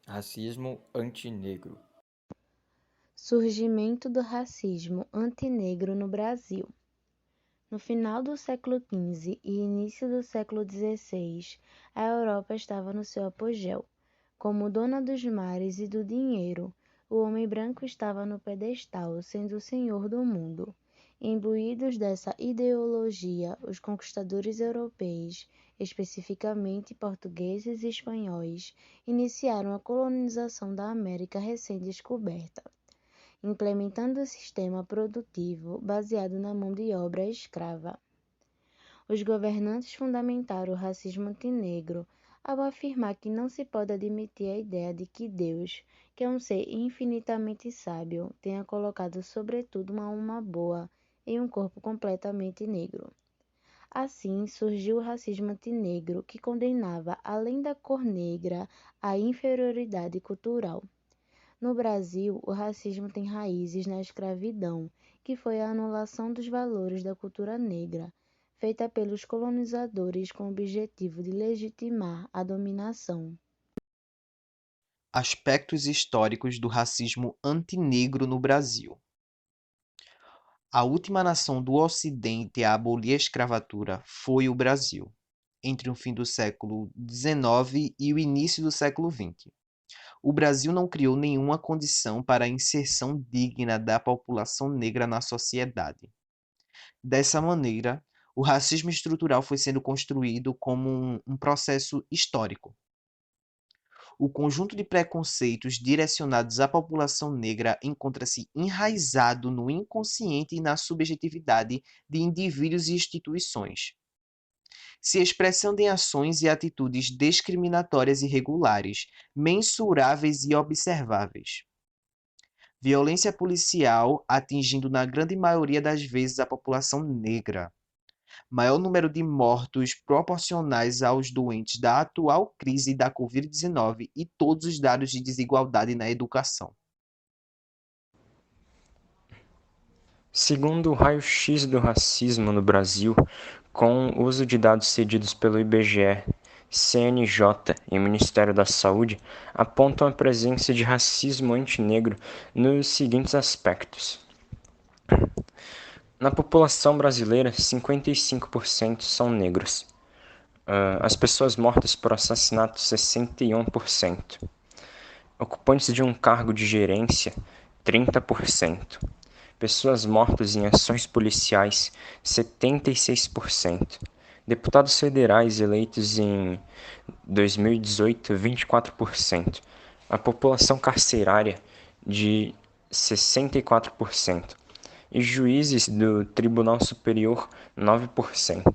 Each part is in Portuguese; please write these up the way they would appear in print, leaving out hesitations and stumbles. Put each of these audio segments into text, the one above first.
Racismo antinegro. Surgimento do racismo antinegro no Brasil. No final do século XV e início do século XVI, a Europa estava no seu apogeu. Como dona dos mares e do dinheiro, o homem branco estava no pedestal, sendo o senhor do mundo. Imbuídos dessa ideologia, os conquistadores europeus, especificamente portugueses e espanhóis, iniciaram a colonização da América recém-descoberta, implementando o sistema produtivo baseado na mão de obra escrava. Os governantes fundamentaram o racismo antinegro ao afirmar que não se pode admitir a ideia de que Deus, que é um ser infinitamente sábio, tenha colocado sobretudo uma alma boa em um corpo completamente negro. Assim surgiu o racismo antinegro, que condenava, além da cor negra, a inferioridade cultural. No Brasil, o racismo tem raízes na escravidão, que foi a anulação dos valores da cultura negra, feita pelos colonizadores com o objetivo de legitimar a dominação. Aspectos históricos do racismo antinegro no Brasil. A última nação do Ocidente a abolir a escravatura foi o Brasil, entre o fim do século XIX e o início do século XX. O Brasil não criou nenhuma condição para a inserção digna da população negra na sociedade. Dessa maneira, o racismo estrutural foi sendo construído como um processo histórico. O conjunto de preconceitos direcionados à população negra encontra-se enraizado no inconsciente e na subjetividade de indivíduos e instituições, se expressando em ações e atitudes discriminatórias e regulares, mensuráveis e observáveis. Violência policial atingindo na grande maioria das vezes a população negra. Maior número de mortos proporcionais aos doentes da atual crise da Covid-19 e todos os dados de desigualdade na educação. Segundo o raio-x do racismo no Brasil, com o uso de dados cedidos pelo IBGE, CNJ e Ministério da Saúde, apontam a presença de racismo antinegro nos seguintes aspectos. Na população brasileira, 55% são negros. As pessoas mortas por assassinato, 61%. Ocupantes de um cargo de gerência, 30%. Pessoas mortas em ações policiais, 76%. Deputados federais eleitos em 2018, 24%. A população carcerária, de 64%. E juízes do Tribunal Superior, 9%.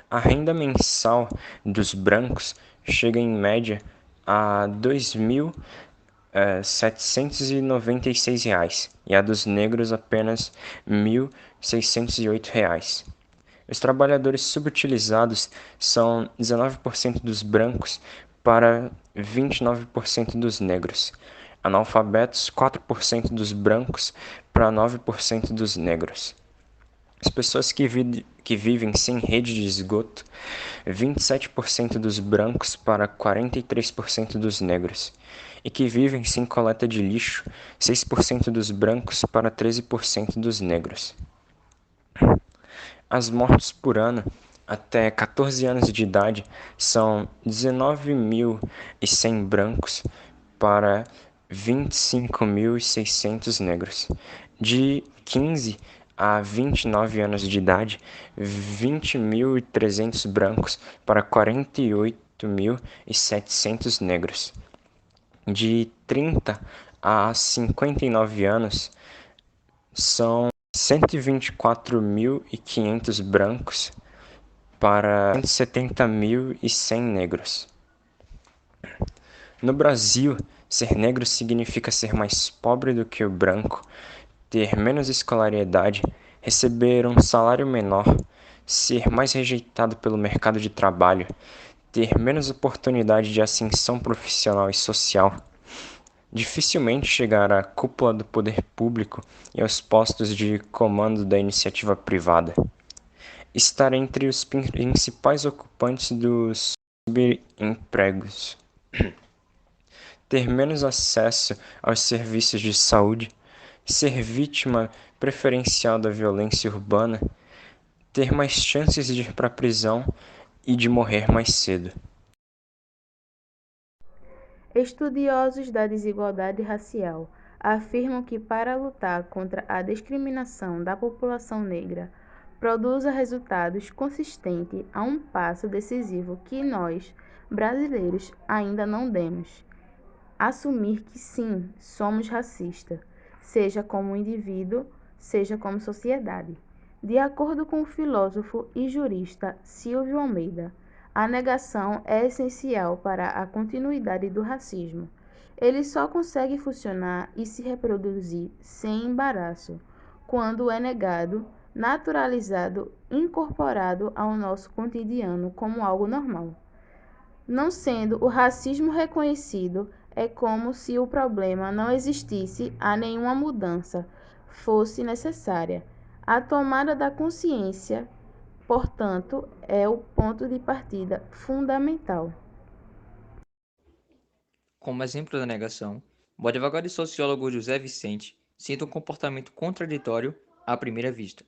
A renda mensal dos brancos chega em média a R$ 2.796 e a dos negros apenas R$ 1.608. Os trabalhadores subutilizados são 19% dos brancos para 29% dos negros. Analfabetos, 4% dos brancos para 9% dos negros. As pessoas que vivem sem rede de esgoto, 27% dos brancos para 43% dos negros. E que vivem sem coleta de lixo, 6% dos brancos para 13% dos negros. As mortes por ano até 14 anos de idade são 19.100 brancos para 25.600 negros. De 15 a 29 anos de idade, 20.300 brancos para 48.700 negros. De 30 a 59 anos, são 124.500 brancos para 170.100 negros. No Brasil, ser negro significa ser mais pobre do que o branco, ter menos escolaridade, receber um salário menor, ser mais rejeitado pelo mercado de trabalho, ter menos oportunidade de ascensão profissional e social, dificilmente chegar à cúpula do poder público e aos postos de comando da iniciativa privada, estar entre os principais ocupantes dos subempregos, ter menos acesso aos serviços de saúde, ser vítima preferencial da violência urbana, ter mais chances de ir para a prisão e de morrer mais cedo. Estudiosos da desigualdade racial afirmam que para lutar contra a discriminação da população negra produza resultados consistentes a um passo decisivo que nós, brasileiros, ainda não demos. Assumir que sim, somos racistas, seja como indivíduo, seja como sociedade. De acordo com o filósofo e jurista Silvio Almeida, a negação é essencial para a continuidade do racismo. Ele só consegue funcionar e se reproduzir sem embaraço quando é negado, naturalizado, incorporado ao nosso cotidiano como algo normal. Não sendo o racismo reconhecido, é como se o problema não existisse, a nenhuma mudança fosse necessária. A tomada da consciência, portanto, é o ponto de partida fundamental. Como exemplo da negação, o advogado e sociólogo José Vicente cita um comportamento contraditório à primeira vista.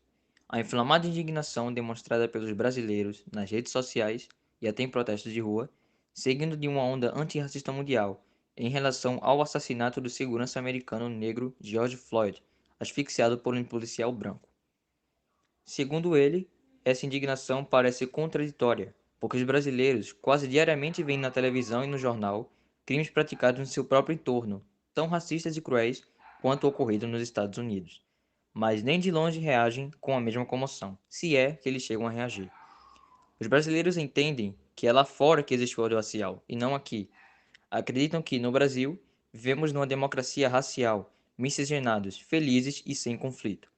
A inflamada indignação demonstrada pelos brasileiros nas redes sociais e até em protestos de rua, seguindo de uma onda antirracista mundial em relação ao assassinato do segurança americano negro George Floyd, asfixiado por um policial branco. Segundo ele, essa indignação parece contraditória, porque os brasileiros quase diariamente veem na televisão e no jornal crimes praticados no seu próprio entorno, tão racistas e cruéis quanto o ocorrido nos Estados Unidos, mas nem de longe reagem com a mesma comoção, se é que eles chegam a reagir. Os brasileiros entendem que é lá fora que existe o ódio racial, e não aqui. Acreditam que, no Brasil, vivemos numa democracia racial, miscigenados, felizes e sem conflito.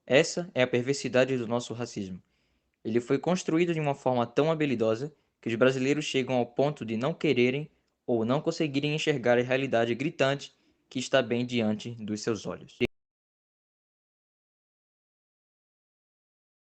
Essa é a perversidade do nosso racismo. Ele foi construído de uma forma tão habilidosa que os brasileiros chegam ao ponto de não quererem ou não conseguirem enxergar a realidade gritante que está bem diante dos seus olhos.